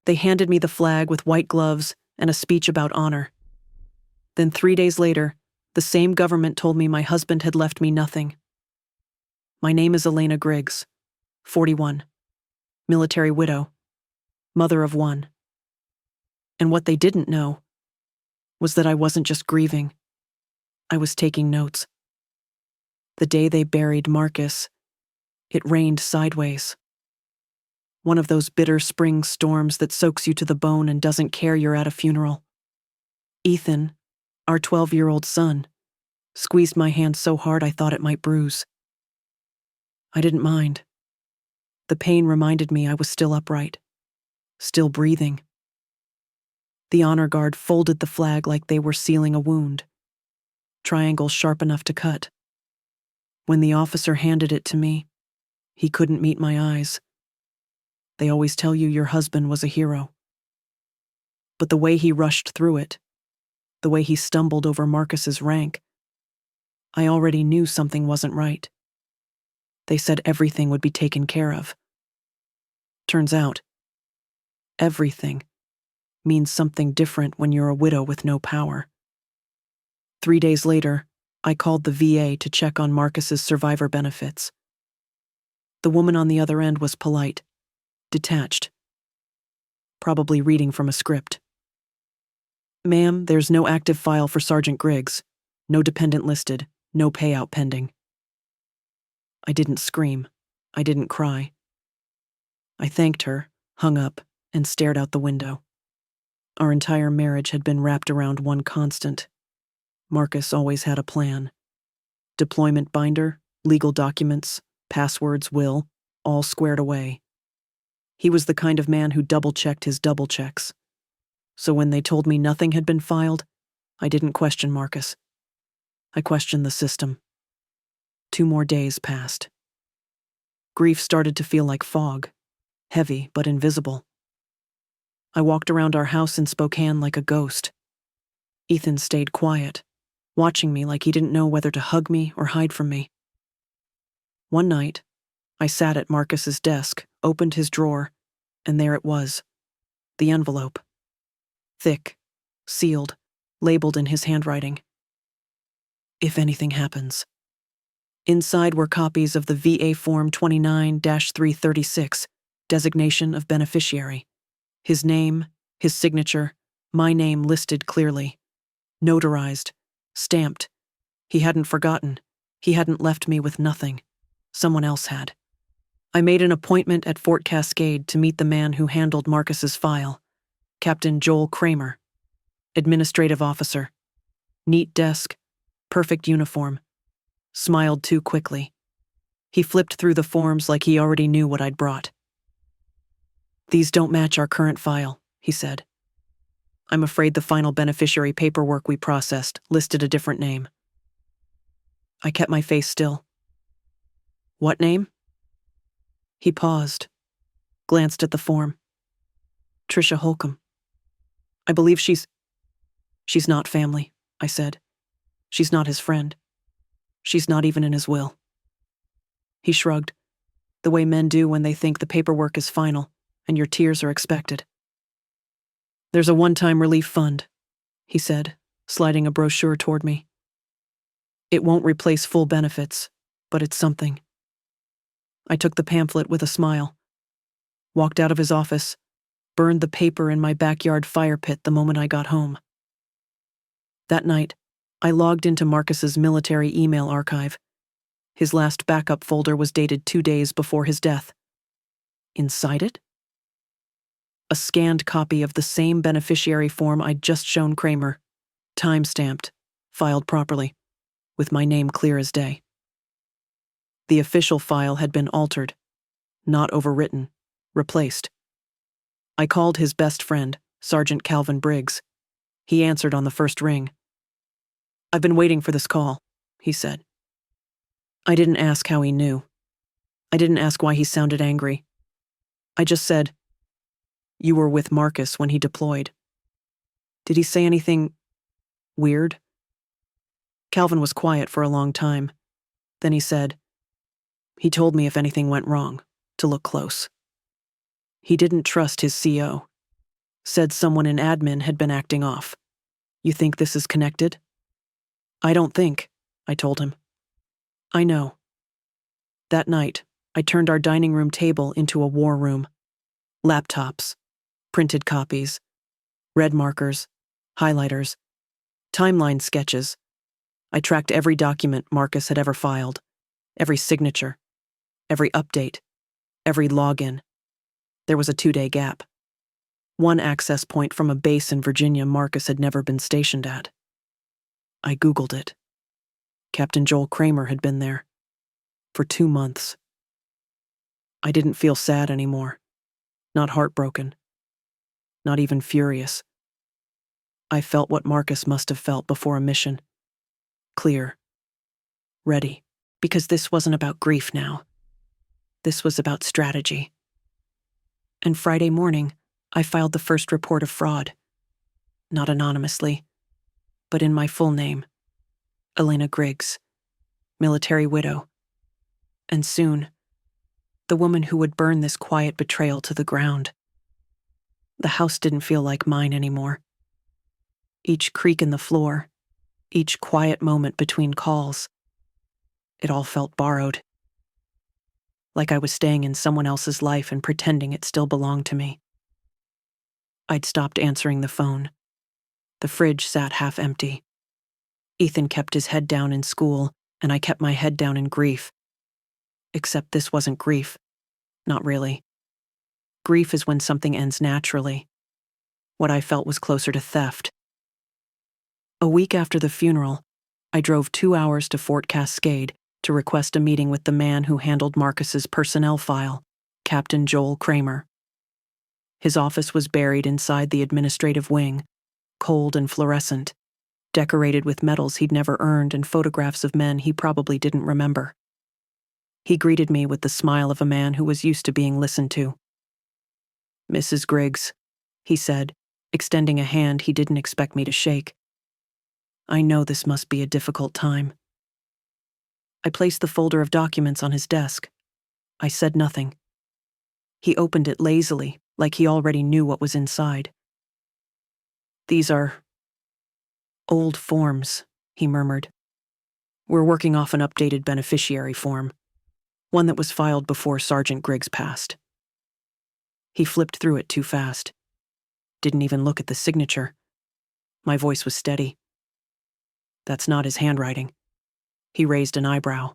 They handed me the flag with white gloves and a speech about honor. Then 3 days later, the same government told me my husband had left me nothing. My name is Elena Griggs, 41, military widow, mother of 1. And what they didn't know was that I wasn't just grieving. I was taking notes. The day they buried Marcus, it rained sideways. One of those bitter spring storms that soaks you to the bone and doesn't care you're at a funeral. Ethan, our 12-year-old son, squeezed my hand so hard I thought it might bruise. I didn't mind. The pain reminded me I was still upright, still breathing. The honor guard folded the flag like they were sealing a wound, triangle sharp enough to cut. When the officer handed it to me, he couldn't meet my eyes. They always tell you your husband was a hero. But the way he rushed through it, the way he stumbled over Marcus's rank, I already knew something wasn't right. They said everything would be taken care of. Turns out, everything means something different when you're a widow with no power. 3 days later, I called the VA to check on Marcus's survivor benefits. The woman on the other end was polite, detached, probably reading from a script. "Ma'am, there's no active file for Sergeant Griggs. No dependent listed, no payout pending." I didn't scream. I didn't cry. I thanked her, hung up, and stared out the window. Our entire marriage had been wrapped around one constant. Marcus always had a plan. Deployment binder, legal documents, passwords, will, all squared away. He was the kind of man who double-checked his double-checks. So when they told me nothing had been filed, I didn't question Marcus. I questioned the system. 2 more days passed. Grief started to feel like fog, heavy but invisible. I walked around our house in Spokane like a ghost. Ethan stayed quiet, watching me like he didn't know whether to hug me or hide from me. One night, I sat at Marcus's desk, opened his drawer, and there it was, the envelope. Thick, sealed, labeled in his handwriting. "If anything happens." Inside were copies of the VA Form 29-336, designation of beneficiary. His name, his signature, my name listed clearly. Notarized, stamped. He hadn't forgotten. He hadn't left me with nothing. Someone else had. I made an appointment at Fort Cascade to meet the man who handled Marcus's file, Captain Joel Kramer, administrative officer. Neat desk, perfect uniform. Smiled too quickly. He flipped through the forms like he already knew what I'd brought. "These don't match our current file," he said. "I'm afraid the final beneficiary paperwork we processed listed a different name." I kept my face still. "What name?" He paused, glanced at the form. "Tricia Holcomb. I believe she's not family," I said. "She's not his friend. She's not even in his will." He shrugged, the way men do when they think the paperwork is final and your tears are expected. "There's a one-time relief fund," he said, sliding a brochure toward me. "It won't replace full benefits, but it's something." I took the pamphlet with a smile, walked out of his office, burned the paper in my backyard fire pit the moment I got home. That night, I logged into Marcus's military email archive. His last backup folder was dated 2 days before his death. Inside it? A scanned copy of the same beneficiary form I'd just shown Kramer, time-stamped, filed properly, with my name clear as day. The official file had been altered, not overwritten, replaced. I called his best friend, Sergeant Calvin Briggs. He answered on the first ring. "I've been waiting for this call," he said. I didn't ask how he knew. I didn't ask why he sounded angry. I just said, "You were with Marcus when he deployed." Did he say anything weird? Calvin was quiet for a long time. Then he said, "He told me if anything went wrong, to look close." He didn't trust his CO. Said someone in admin had been acting off. You think this is connected? I don't think, I told him. I know. That night, I turned our dining room table into a war room. Laptops, printed copies, red markers, highlighters, timeline sketches. I tracked every document Marcus had ever filed, every signature, every update, every login. There was a 2-day gap. One access point from a base in Virginia Marcus had never been stationed at. I Googled it. Captain Joel Kramer had been there. For 2 months. I didn't feel sad anymore. Not heartbroken. Not even furious. I felt what Marcus must have felt before a mission. Clear. Ready. Because this wasn't about grief now. This was about strategy. And Friday morning, I filed the first report of fraud. Not anonymously, but in my full name. Elena Griggs, military widow. And soon, the woman who would burn this quiet betrayal to the ground. The house didn't feel like mine anymore. Each creak in the floor, each quiet moment between calls, it all felt borrowed. Like I was staying in someone else's life and pretending it still belonged to me. I'd stopped answering the phone. The fridge sat half empty. Ethan kept his head down in school, and I kept my head down in grief. Except this wasn't grief. Not really. Grief is when something ends naturally. What I felt was closer to theft. A week after the funeral, I drove 2 hours to Fort Cascade to request a meeting with the man who handled Marcus's personnel file, Captain Joel Kramer. His office was buried inside the administrative wing, cold and fluorescent, decorated with medals he'd never earned and photographs of men he probably didn't remember. He greeted me with the smile of a man who was used to being listened to. Mrs. Griggs, he said, extending a hand he didn't expect me to shake. I know this must be a difficult time. I placed the folder of documents on his desk. I said nothing. He opened it lazily, like he already knew what was inside. These are old forms, he murmured. We're working off an updated beneficiary form, one that was filed before Sergeant Griggs passed. He flipped through it too fast. Didn't even look at the signature. My voice was steady. That's not his handwriting. He raised an eyebrow.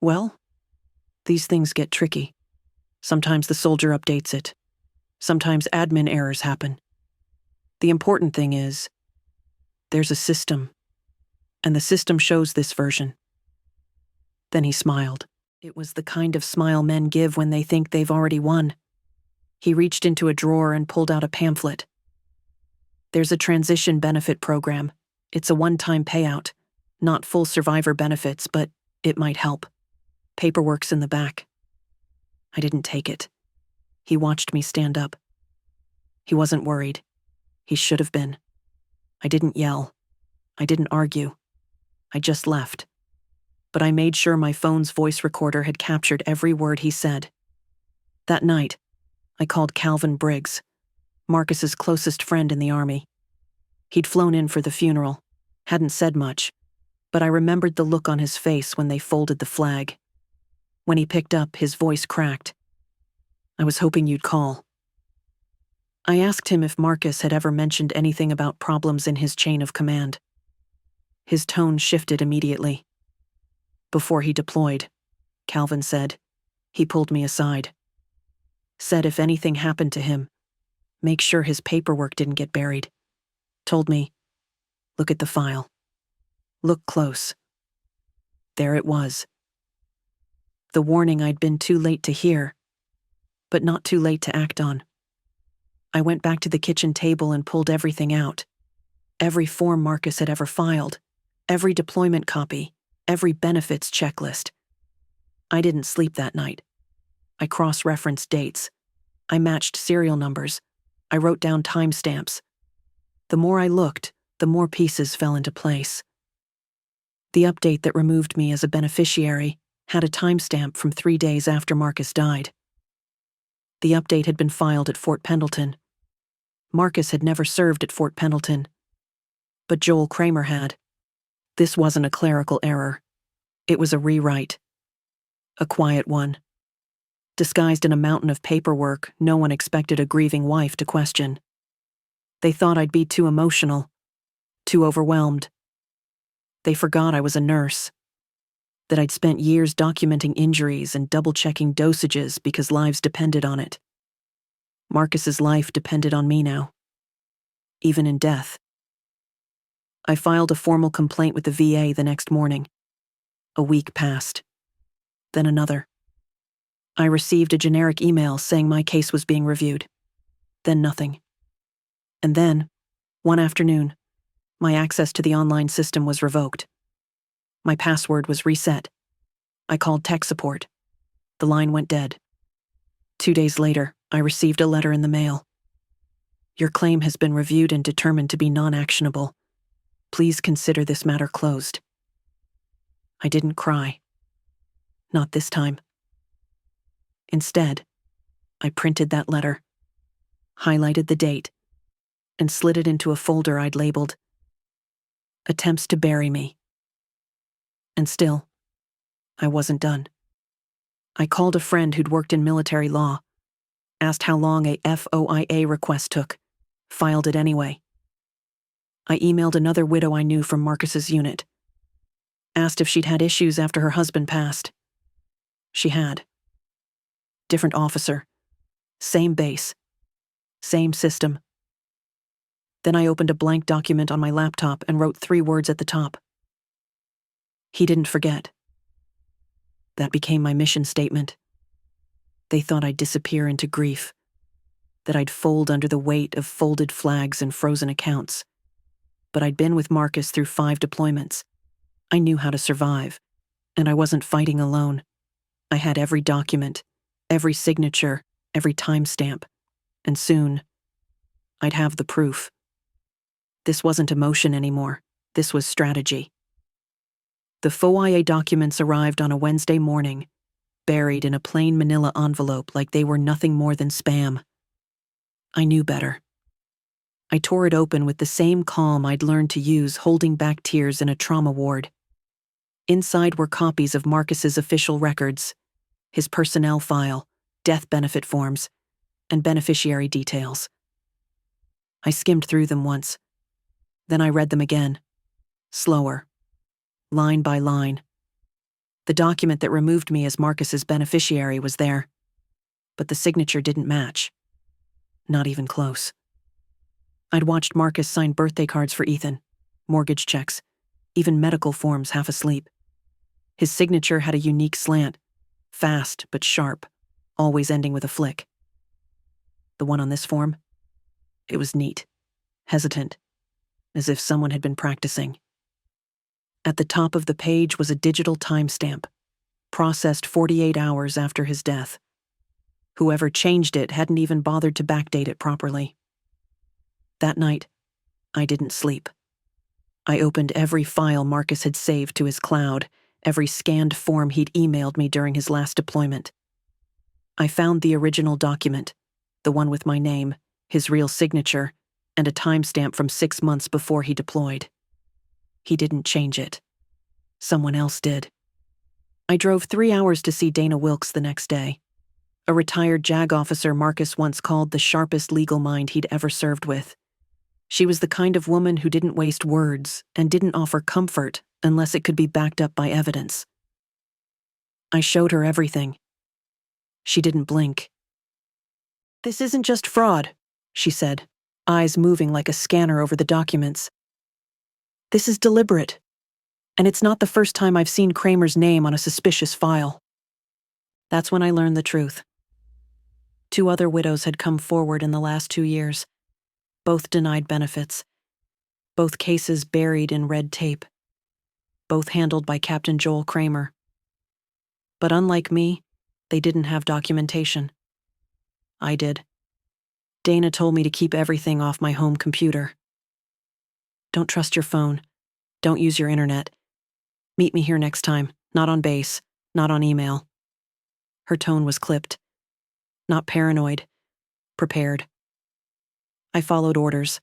Well, these things get tricky. Sometimes the soldier updates it. Sometimes admin errors happen. The important thing is, there's a system, and the system shows this version. Then he smiled. It was the kind of smile men give when they think they've already won. He reached into a drawer and pulled out a pamphlet. There's a transition benefit program. It's a one-time payout. Not full survivor benefits, but it might help. Paperwork's in the back. I didn't take it. He watched me stand up. He wasn't worried. He should have been. I didn't yell. I didn't argue. I just left. But I made sure my phone's voice recorder had captured every word he said. That night, I called Calvin Briggs, Marcus's closest friend in the Army. He'd flown in for the funeral, hadn't said much, but I remembered the look on his face when they folded the flag. When he picked up, his voice cracked. I was hoping you'd call. I asked him if Marcus had ever mentioned anything about problems in his chain of command. His tone shifted immediately. Before he deployed, Calvin said, he pulled me aside. Said if anything happened to him, make sure his paperwork didn't get buried. Told me, look at the file. Look close. There it was. The warning I'd been too late to hear, but not too late to act on. I went back to the kitchen table and pulled everything out. Every form Marcus had ever filed, every deployment copy, every benefits checklist. I didn't sleep that night. I cross-referenced dates. I matched serial numbers. I wrote down timestamps. The more I looked, the more pieces fell into place. The update that removed me as a beneficiary had a timestamp from 3 days after Marcus died. The update had been filed at Fort Pendleton. Marcus had never served at Fort Pendleton. But Joel Kramer had. This wasn't a clerical error. It was a rewrite. A quiet one. Disguised in a mountain of paperwork no one expected a grieving wife to question. They thought I'd be too emotional, too overwhelmed. They forgot I was a nurse, that I'd spent years documenting injuries and double-checking dosages because lives depended on it. Marcus's life depended on me now, even in death. I filed a formal complaint with the VA the next morning. A week passed. Then another. I received a generic email saying my case was being reviewed. Then nothing. And then, one afternoon, my access to the online system was revoked. My password was reset. I called tech support. The line went dead. 2 days later, I received a letter in the mail. Your claim has been reviewed and determined to be non-actionable. Please consider this matter closed. I didn't cry. Not this time. Instead, I printed that letter, highlighted the date, and slid it into a folder I'd labeled Attempts to Bury Me. And still, I wasn't done. I called a friend who'd worked in military law, asked how long a FOIA request took, filed it anyway. I emailed another widow I knew from Marcus's unit, asked if she'd had issues after her husband passed. She had. Different officer, same base, same system. Then I opened a blank document on my laptop and wrote 3 words at the top. He didn't forget. That became my mission statement. They thought I'd disappear into grief, that I'd fold under the weight of folded flags and frozen accounts. But I'd been with Marcus through 5 deployments. I knew how to survive, and I wasn't fighting alone. I had every document, every signature, every timestamp, and soon, I'd have the proof. This wasn't emotion anymore. This was strategy. The FOIA documents arrived on a Wednesday morning, buried in a plain manila envelope like they were nothing more than spam. I knew better. I tore it open with the same calm I'd learned to use holding back tears in a trauma ward. Inside were copies of Marcus's official records, his personnel file, death benefit forms, and beneficiary details. I skimmed through them once. Then I read them again, slower, line by line. The document that removed me as Marcus's beneficiary was there, but the signature didn't match. Not even close. I'd watched Marcus sign birthday cards for Ethan, mortgage checks, even medical forms half asleep. His signature had a unique slant, fast but sharp, always ending with a flick. The one on this form? It was neat, hesitant, as if someone had been practicing. At the top of the page was a digital timestamp, processed 48 hours after his death. Whoever changed it hadn't even bothered to backdate it properly. That night, I didn't sleep. I opened every file Marcus had saved to his cloud, every scanned form he'd emailed me during his last deployment. I found the original document, the one with my name, his real signature, and a timestamp from 6 months before he deployed. He didn't change it. Someone else did. I drove 3 hours to see Dana Wilkes the next day, a retired JAG officer Marcus once called the sharpest legal mind he'd ever served with. She was the kind of woman who didn't waste words and didn't offer comfort unless it could be backed up by evidence. I showed her everything. She didn't blink. "This isn't just fraud," she said, eyes moving like a scanner over the documents. "This is deliberate. And it's not the first time I've seen Kramer's name on a suspicious file." That's when I learned the truth. 2 other widows had come forward in the last 2 years, both denied benefits, both cases buried in red tape, both handled by Captain Joel Kramer. But unlike me, they didn't have documentation. I did. Dana told me to keep everything off my home computer. "Don't trust your phone. Don't use your internet. Meet me here next time, not on base, not on email." Her tone was clipped. Not paranoid, prepared. I followed orders.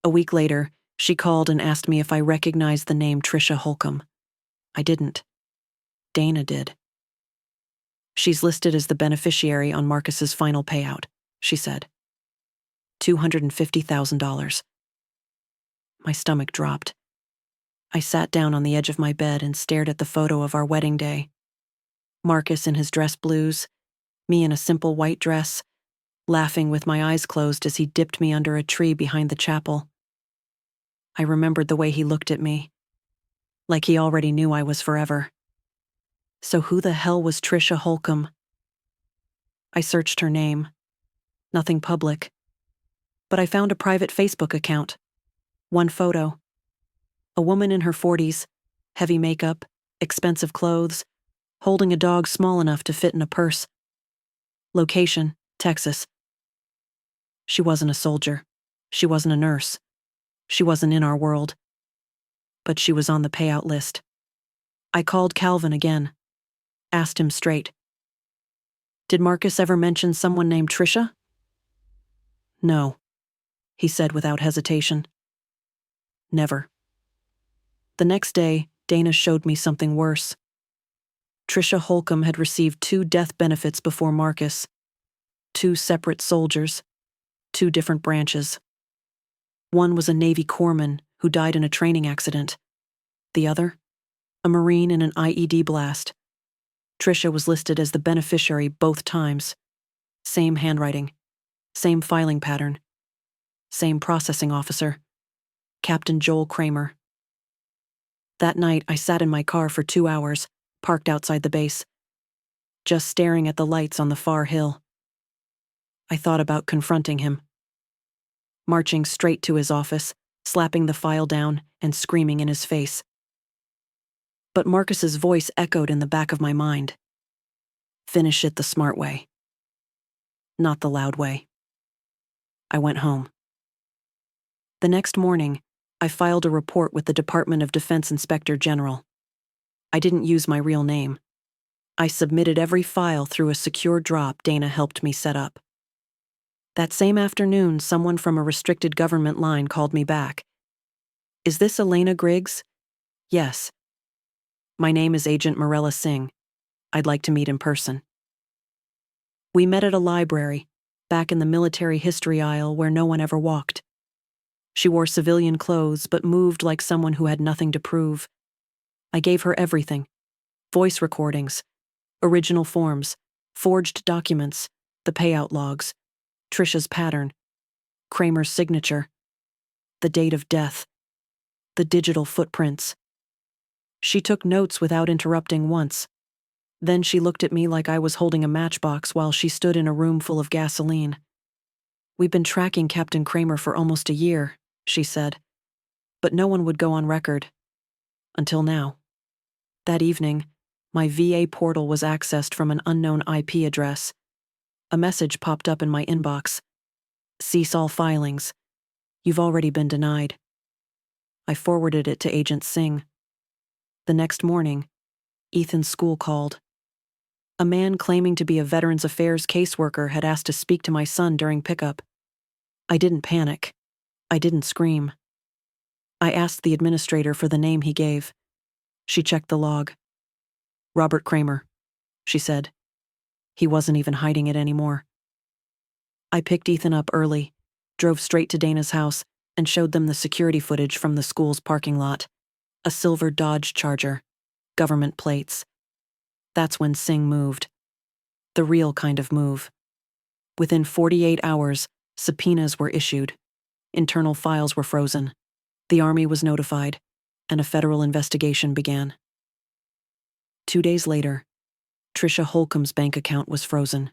A week later, she called and asked me if I recognized the name Tricia Holcomb. I didn't. Dana did. "She's listed as the beneficiary on Marcus's final payout," she said. $250,000. My stomach dropped. I sat down on the edge of my bed and stared at the photo of our wedding day. Marcus in his dress blues, me in a simple white dress, laughing with my eyes closed as he dipped me under a tree behind the chapel. I remembered the way he looked at me, like he already knew I was forever. So who the hell was Tricia Holcomb? I searched her name. Nothing public. But I found a private Facebook account. One photo. A woman in her 40s, heavy makeup, expensive clothes, holding a dog small enough to fit in a purse. Location, Texas. She wasn't a soldier. She wasn't a nurse. She wasn't in our world. But she was on the payout list. I called Calvin again. Asked him straight. "Did Marcus ever mention someone named Tricia?" "No," he said without hesitation. "Never." The next day, Dana showed me something worse. Tricia Holcomb had received 2 death benefits before Marcus. 2 separate soldiers. 2 different branches. One was a Navy corpsman who died in a training accident. The other, a Marine in an IED blast. Tricia was listed as the beneficiary both times. Same handwriting. Same filing pattern. Same processing officer. Captain Joel Kramer. That night, I sat in my car for 2 hours, parked outside the base, just staring at the lights on the far hill. I thought about confronting him. Marching straight to his office, slapping the file down, and screaming in his face. But Marcus's voice echoed in the back of my mind. Finish it the smart way. Not the loud way. I went home. The next morning, I filed a report with the Department of Defense Inspector General. I didn't use my real name. I submitted every file through a secure drop Dana helped me set up. That same afternoon, someone from a restricted government line called me back. "Is this Elena Griggs?" "Yes." "My name is Agent Morella Singh. I'd like to meet in person." We met at a library, back in the military history aisle where no one ever walked. She wore civilian clothes but moved like someone who had nothing to prove. I gave her everything. Voice recordings, original forms, forged documents, the payout logs, Tricia's pattern, Kramer's signature, the date of death, the digital footprints. She took notes without interrupting once. Then she looked at me like I was holding a matchbox while she stood in a room full of gasoline. "We've been tracking Captain Kramer for almost a year," she said, "but no one would go on record. Until now." That evening, my VA portal was accessed from an unknown IP address. A message popped up in my inbox. "Cease all filings. You've already been denied." I forwarded it to Agent Singh. The next morning, Ethan's school called. A man claiming to be a Veterans Affairs caseworker had asked to speak to my son during pickup. I didn't panic. I didn't scream. I asked the administrator for the name he gave. She checked the log. "Robert Kramer," she said. He wasn't even hiding it anymore. I picked Ethan up early, drove straight to Dana's house, and showed them the security footage from the school's parking lot. A silver Dodge Charger. Government plates. That's when Singh moved. The real kind of move. Within 48 hours, subpoenas were issued. Internal files were frozen. The Army was notified, and a federal investigation began. 2 days later, Tricia Holcomb's bank account was frozen.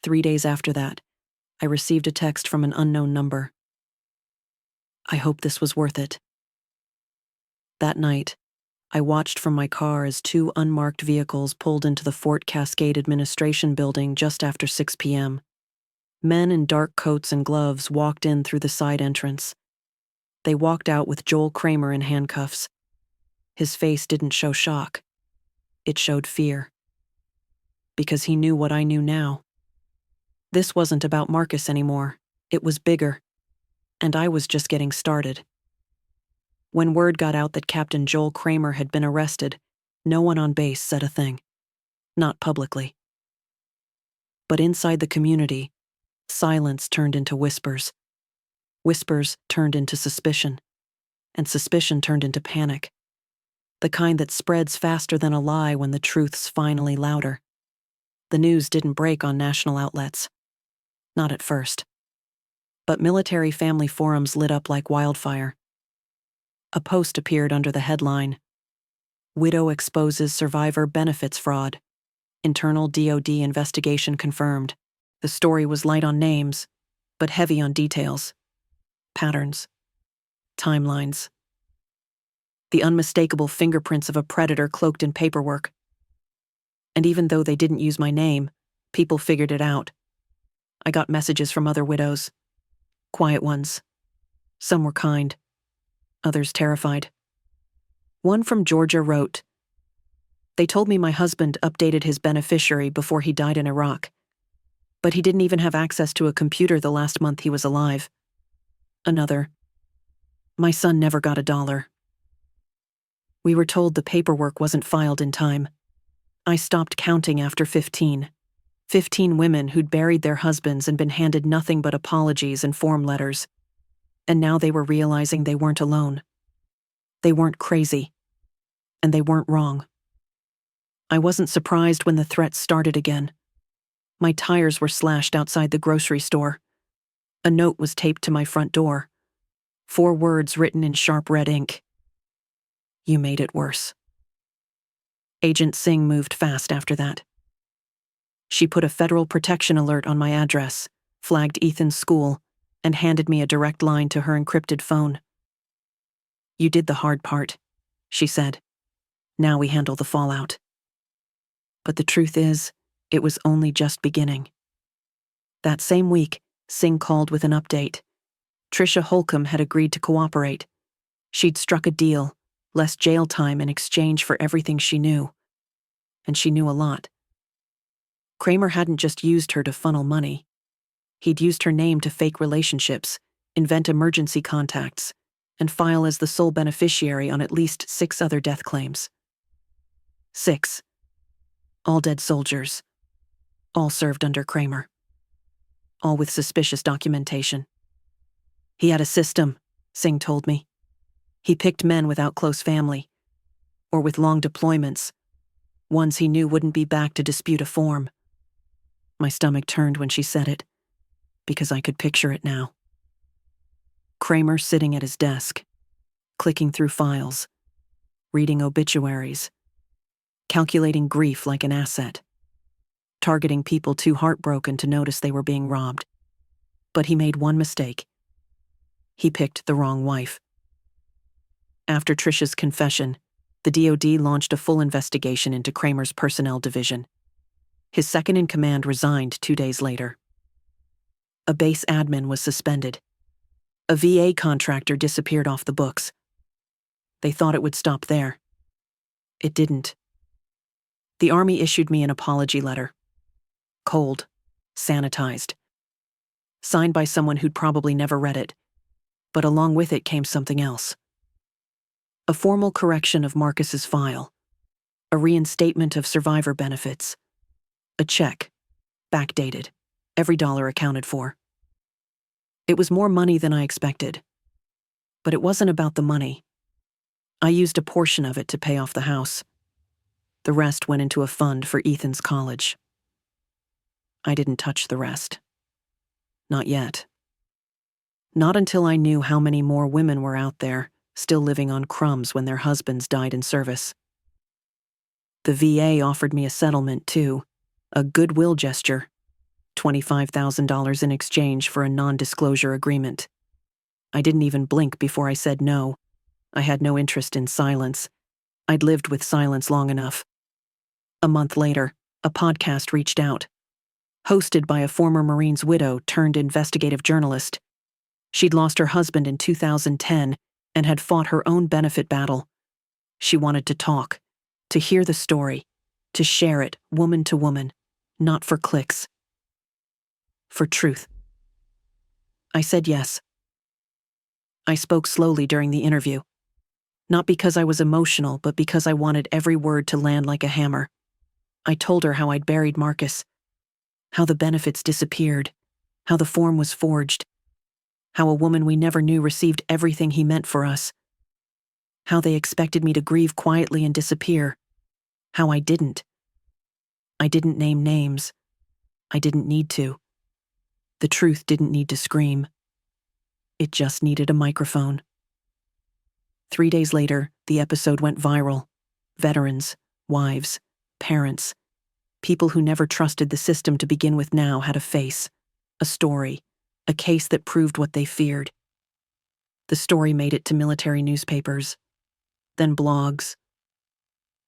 3 days after that, I received a text from an unknown number. I hope this was worth it. That night, I watched from my car as 2 unmarked vehicles pulled into the Fort Cascade Administration Building just after 6 p.m. Men in dark coats and gloves walked in through the side entrance. They walked out with Joel Kramer in handcuffs. His face didn't show shock. It showed fear. Because he knew what I knew now. This wasn't about Marcus anymore. It was bigger, and I was just getting started. When word got out that Captain Joel Kramer had been arrested, no one on base said a thing. Not publicly. But inside the community, silence turned into whispers. Whispers turned into suspicion, and suspicion turned into panic. The kind that spreads faster than a lie when the truth's finally louder. The news didn't break on national outlets. Not at first. But military family forums lit up like wildfire. A post appeared under the headline, "Widow exposes survivor benefits fraud. Internal DoD investigation confirmed." The story was light on names, but heavy on details. Patterns. Timelines. The unmistakable fingerprints of a predator cloaked in paperwork. And even though they didn't use my name, people figured it out. I got messages from other widows. Quiet ones. Some were kind. Others terrified. One from Georgia wrote, "They told me my husband updated his beneficiary before he died in Iraq, but he didn't even have access to a computer the last month he was alive." Another, "My son never got $1. We were told the paperwork wasn't filed in time. I stopped counting after 15. 15 women who'd buried their husbands and been handed nothing but apologies and form letters. And now they were realizing they weren't alone. They weren't crazy. And they weren't wrong. I wasn't surprised when the threats started again. My tires were slashed outside the grocery store. A note was taped to my front door. 4 words written in sharp red ink. "You made it worse." Agent Singh moved fast after that. She put a federal protection alert on my address, flagged Ethan's school, and handed me a direct line to her encrypted phone. "You did the hard part," she said. "Now we handle the fallout." But the truth is, it was only just beginning. That same week, Singh called with an update. Tricia Holcomb had agreed to cooperate. She'd struck a deal, less jail time in exchange for everything she knew. And she knew a lot. Kramer hadn't just used her to funnel money. He'd used her name to fake relationships, invent emergency contacts, and file as the sole beneficiary on at least 6 other death claims. 6. All dead soldiers. All served under Kramer. All with suspicious documentation. He had a system, Singh told me. He picked men without close family, or with long deployments, ones he knew wouldn't be back to dispute a form. My stomach turned when she said it, because I could picture it now. Kramer sitting at his desk, clicking through files, reading obituaries, calculating grief like an asset, targeting people too heartbroken to notice they were being robbed. But he made one mistake. He picked the wrong wife. After Tricia's confession, the DoD launched a full investigation into Kramer's personnel division. His second-in-command resigned 2 days later. A base admin was suspended. A VA contractor disappeared off the books. They thought it would stop there. It didn't. The Army issued me an apology letter. Cold, sanitized. Signed by someone who'd probably never read it. But along with it came something else. A formal correction of Marcus's file. A reinstatement of survivor benefits. A check, backdated, every dollar accounted for. It was more money than I expected. But it wasn't about the money. I used a portion of it to pay off the house. The rest went into a fund for Ethan's college. I didn't touch the rest. Not yet. Not until I knew how many more women were out there, still living on crumbs when their husbands died in service. The VA offered me a settlement, too. A goodwill gesture, $25,000 in exchange for a non-disclosure agreement. I didn't even blink before I said no. I had no interest in silence. I'd lived with silence long enough. A month later, a podcast reached out. Hosted by a former Marine's widow turned investigative journalist. She'd lost her husband in 2010 and had fought her own benefit battle. She wanted to talk, to hear the story, to share it, woman to woman. Not for clicks. For truth. I said yes. I spoke slowly during the interview. Not because I was emotional, but because I wanted every word to land like a hammer. I told her how I'd buried Marcus, how the benefits disappeared, how the form was forged, how a woman we never knew received everything he meant for us, how they expected me to grieve quietly and disappear, how I didn't. I didn't name names. I didn't need to. The truth didn't need to scream. It just needed a microphone. 3 days later, the episode went viral. Veterans, wives, parents, people who never trusted the system to begin with now had a face, a story, a case that proved what they feared. The story made it to military newspapers, then blogs,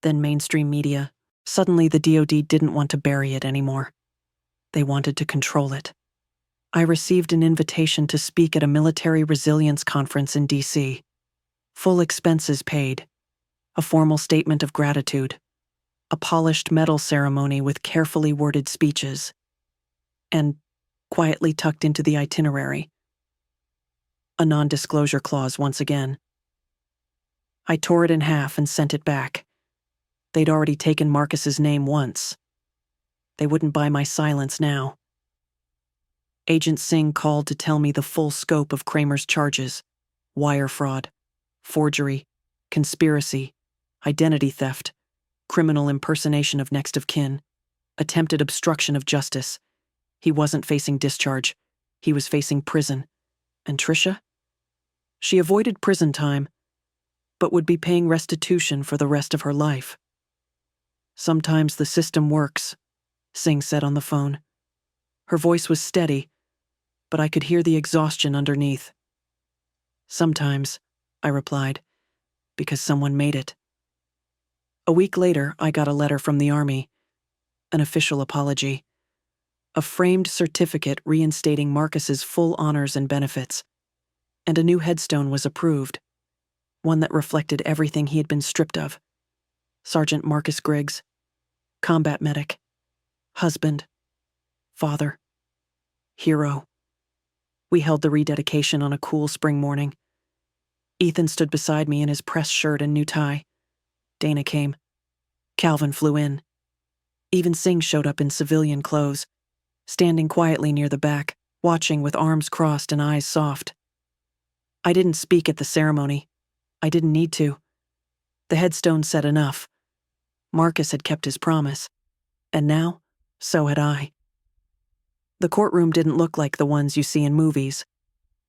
then mainstream media. Suddenly, the DoD didn't want to bury it anymore. They wanted to control it. I received an invitation to speak at a military resilience conference in D.C. Full expenses paid, a formal statement of gratitude, a polished medal ceremony with carefully worded speeches, and, quietly tucked into the itinerary, a non-disclosure clause once again. I tore it in half and sent it back. They'd already taken Marcus's name once. They wouldn't buy my silence now. Agent Singh called to tell me the full scope of Kramer's charges: wire fraud, forgery, conspiracy, identity theft, criminal impersonation of next of kin, attempted obstruction of justice. He wasn't facing discharge. He was facing prison. And Tricia? She avoided prison time, but would be paying restitution for the rest of her life. Sometimes the system works, Singh said on the phone. Her voice was steady, but I could hear the exhaustion underneath. Sometimes, I replied, because someone made it. A week later, I got a letter from the Army, an official apology, a framed certificate reinstating Marcus's full honors and benefits, and a new headstone was approved, one that reflected everything he had been stripped of. Sergeant Marcus Griggs, combat medic, husband, father, hero. We held the rededication on a cool spring morning. Ethan stood beside me in his press shirt and new tie. Dana came. Calvin flew in. Even Singh showed up in civilian clothes, standing quietly near the back, watching with arms crossed and eyes soft. I didn't speak at the ceremony. I didn't need to. The headstone said enough. Marcus had kept his promise, and now, so had I. The courtroom didn't look like the ones you see in movies.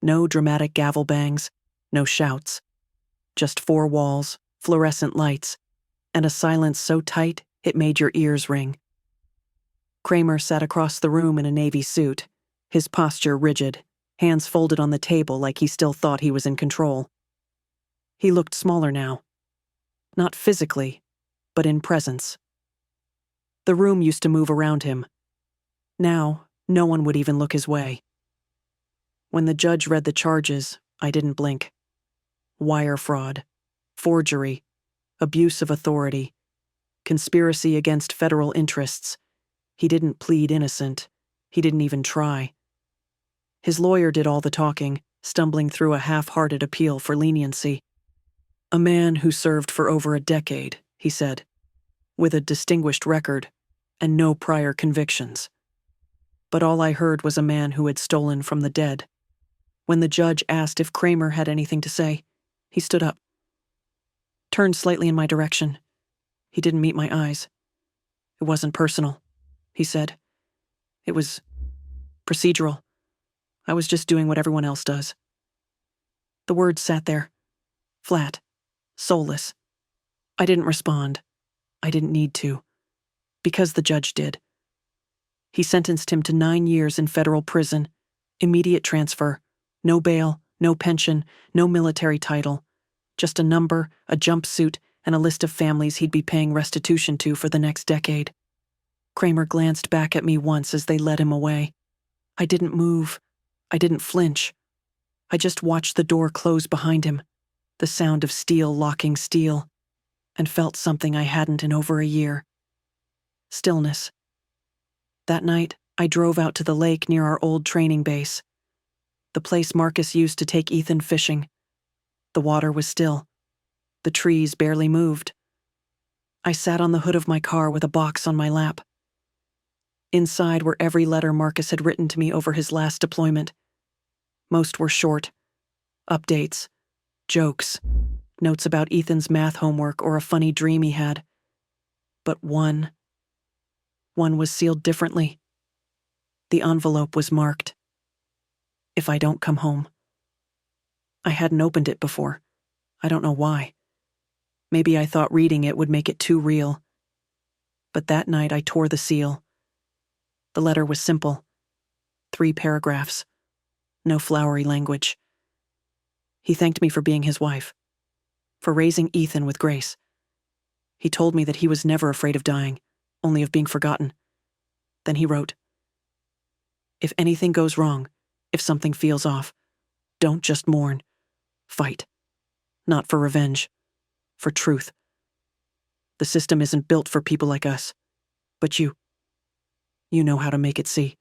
No dramatic gavel bangs, no shouts. Just 4 walls, fluorescent lights, and a silence so tight it made your ears ring. Kramer sat across the room in a navy suit, his posture rigid, hands folded on the table like he still thought he was in control. He looked smaller now. Not physically, but in presence. The room used to move around him. Now, no one would even look his way. When the judge read the charges, I didn't blink. Wire fraud, forgery, abuse of authority, conspiracy against federal interests. He didn't plead innocent. He didn't even try. His lawyer did all the talking, stumbling through a half-hearted appeal for leniency. A man who served for over a decade, he said, with a distinguished record and no prior convictions. But all I heard was a man who had stolen from the dead. When the judge asked if Kramer had anything to say, he stood up, turned slightly in my direction. He didn't meet my eyes. It wasn't personal, he said. It was procedural. I was just doing what everyone else does. The words sat there, flat, soulless. I didn't respond. I didn't need to, because the judge did. He sentenced him to 9 years in federal prison, immediate transfer, no bail, no pension, no military title, just a number, a jumpsuit, and a list of families he'd be paying restitution to for the next decade. Kramer glanced back at me once as they led him away. I didn't move. I didn't flinch. I just watched the door close behind him, the sound of steel locking steel, and felt something I hadn't in over a year. Stillness. That night, I drove out to the lake near our old training base. The place Marcus used to take Ethan fishing. The water was still. The trees barely moved. I sat on the hood of my car with a box on my lap. Inside were every letter Marcus had written to me over his last deployment. Most were short. Updates. Jokes. Notes about Ethan's math homework or a funny dream he had. But one was sealed differently. The envelope was marked, "If I don't come home." I hadn't opened it before. I don't know why. Maybe I thought reading it would make it too real. But that night I tore the seal. The letter was simple. 3 paragraphs. No flowery language. He thanked me for being his wife, for raising Ethan with grace. He told me that he was never afraid of dying, only of being forgotten. Then he wrote, "If anything goes wrong, if something feels off, don't just mourn. Fight. Not for revenge, for truth. The system isn't built for people like us, but you know how to make it see."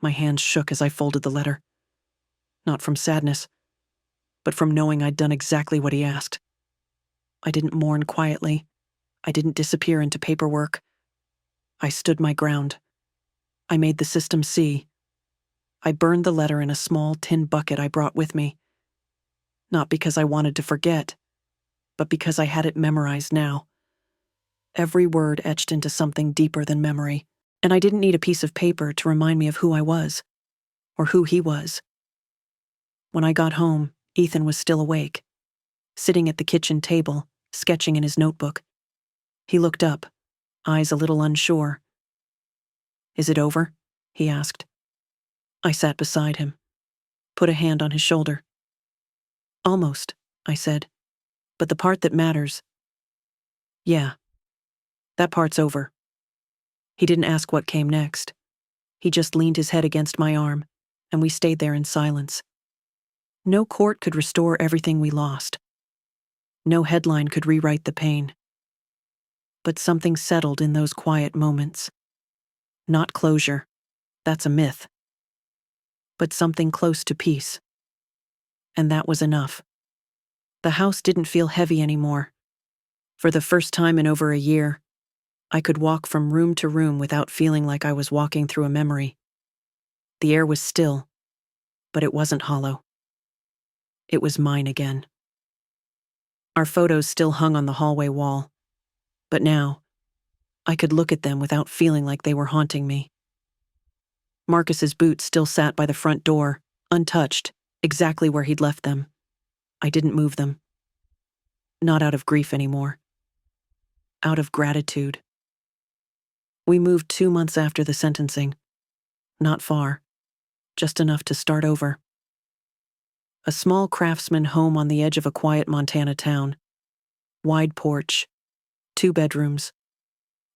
My hands shook as I folded the letter. Not from sadness, but from knowing I'd done exactly what he asked. I didn't mourn quietly. I didn't disappear into paperwork. I stood my ground. I made the system see. I burned the letter in a small tin bucket I brought with me. Not because I wanted to forget, but because I had it memorized now. Every word etched into something deeper than memory, and I didn't need a piece of paper to remind me of who I was, or who he was. When I got home, Ethan was still awake, sitting at the kitchen table, sketching in his notebook. He looked up, eyes a little unsure. "Is it over?" he asked. I sat beside him, put a hand on his shoulder. "Almost," I said. "But the part that matters—" "Yeah, that part's over." He didn't ask what came next. He just leaned his head against my arm, and we stayed there in silence. No court could restore everything we lost. No headline could rewrite the pain. But something settled in those quiet moments. Not closure, that's a myth. But something close to peace. And that was enough. The house didn't feel heavy anymore. For the first time in over a year, I could walk from room to room without feeling like I was walking through a memory. The air was still, but it wasn't hollow. It was mine again. Our photos still hung on the hallway wall, but now, I could look at them without feeling like they were haunting me. Marcus's boots still sat by the front door, untouched, exactly where he'd left them. I didn't move them. Not out of grief anymore. Out of gratitude. We moved 2 months after the sentencing. Not far. Just enough to start over. A small craftsman home on the edge of a quiet Montana town. Wide porch. 2 bedrooms.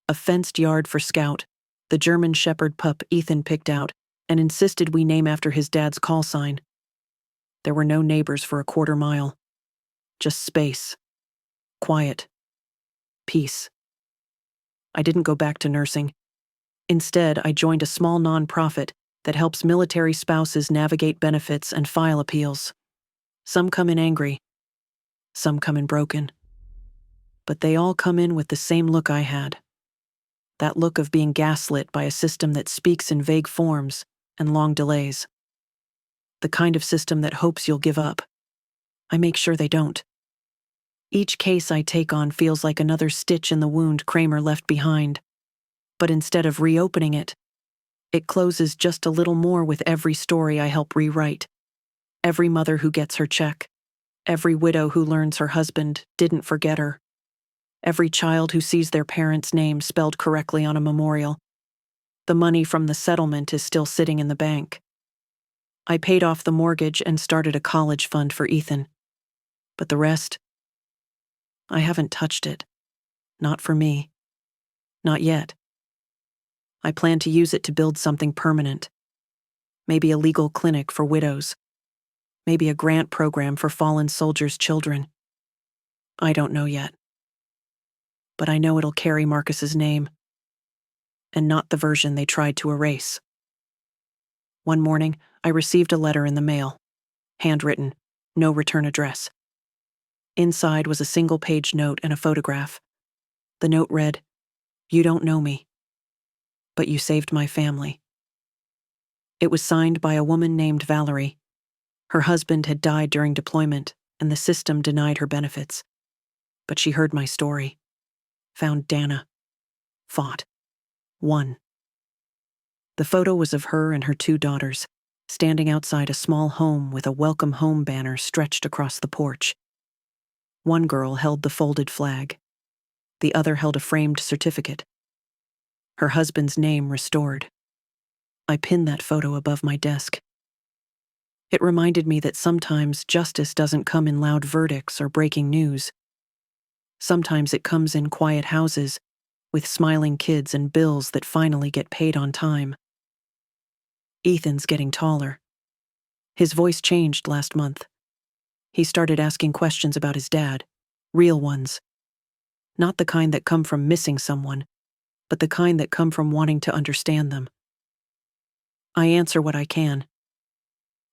A fenced yard for Scout, the German Shepherd pup Ethan picked out and insisted we name after his dad's call sign. There were no neighbors for a quarter mile. Just space. Quiet. Peace. I didn't go back to nursing. Instead, I joined a small nonprofit that helps military spouses navigate benefits and file appeals. Some come in angry. Some come in broken. But they all come in with the same look I had. That look of being gaslit by a system that speaks in vague forms and long delays. The kind of system that hopes you'll give up. I make sure they don't. Each case I take on feels like another stitch in the wound Kramer left behind. But instead of reopening it, it closes just a little more with every story I help rewrite. Every mother who gets her check. Every widow who learns her husband didn't forget her. Every child who sees their parents' name spelled correctly on a memorial. The money from the settlement is still sitting in the bank. I paid off the mortgage and started a college fund for Ethan. But the rest? I haven't touched it. Not for me. Not yet. I plan to use it to build something permanent. Maybe a legal clinic for widows. Maybe a grant program for fallen soldiers' children. I don't know yet. But I know it'll carry Marcus's name. And not the version they tried to erase. One morning, I received a letter in the mail, handwritten, no return address. Inside was a single-page note and a photograph. The note read, "You don't know me, but you saved my family." It was signed by a woman named Valerie. Her husband had died during deployment, and the system denied her benefits. But she heard my story, found Dana, fought, won. The photo was of her and her 2 daughters, standing outside a small home with a welcome home banner stretched across the porch. One girl held the folded flag. The other held a framed certificate. Her husband's name restored. I pinned that photo above my desk. It reminded me that sometimes justice doesn't come in loud verdicts or breaking news. Sometimes it comes in quiet houses, with smiling kids and bills that finally get paid on time. Ethan's getting taller. His voice changed last month. He started asking questions about his dad, real ones. Not the kind that come from missing someone, but the kind that come from wanting to understand them. I answer what I can.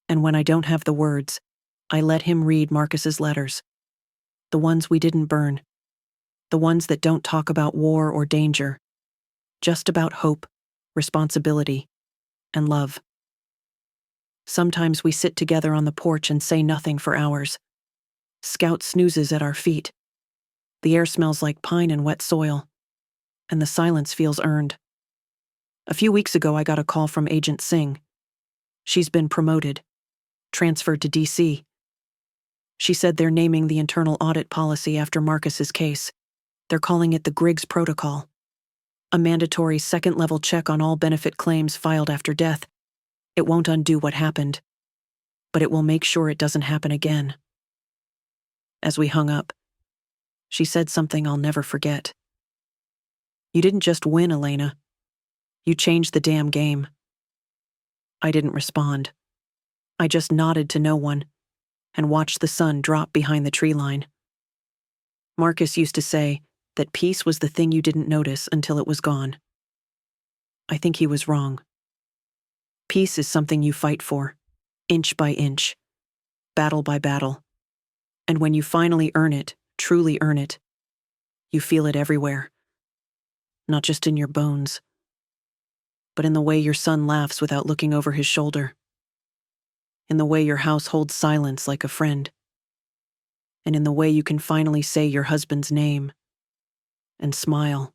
And when I don't have the words, I let him read Marcus's letters. The ones we didn't burn. The ones that don't talk about war or danger. Just about hope, responsibility, and love. Sometimes we sit together on the porch and say nothing for hours. Scout snoozes at our feet. The air smells like pine and wet soil, and the silence feels earned. A few weeks ago, I got a call from Agent Singh. She's been promoted, transferred to DC. She said they're naming the internal audit policy after Marcus's case. They're calling it the Griggs Protocol, a mandatory second-level check on all benefit claims filed after death. It won't undo what happened, but it will make sure it doesn't happen again. As we hung up, she said something I'll never forget. "You didn't just win, Elena. You changed the damn game." I didn't respond. I just nodded to no one and watched the sun drop behind the tree line. Marcus used to say that peace was the thing you didn't notice until it was gone. I think he was wrong. Peace is something you fight for, inch by inch, battle by battle. And when you finally earn it, truly earn it, you feel it everywhere. Not just in your bones, but in the way your son laughs without looking over his shoulder, in the way your house holds silence like a friend, and in the way you can finally say your husband's name and smile.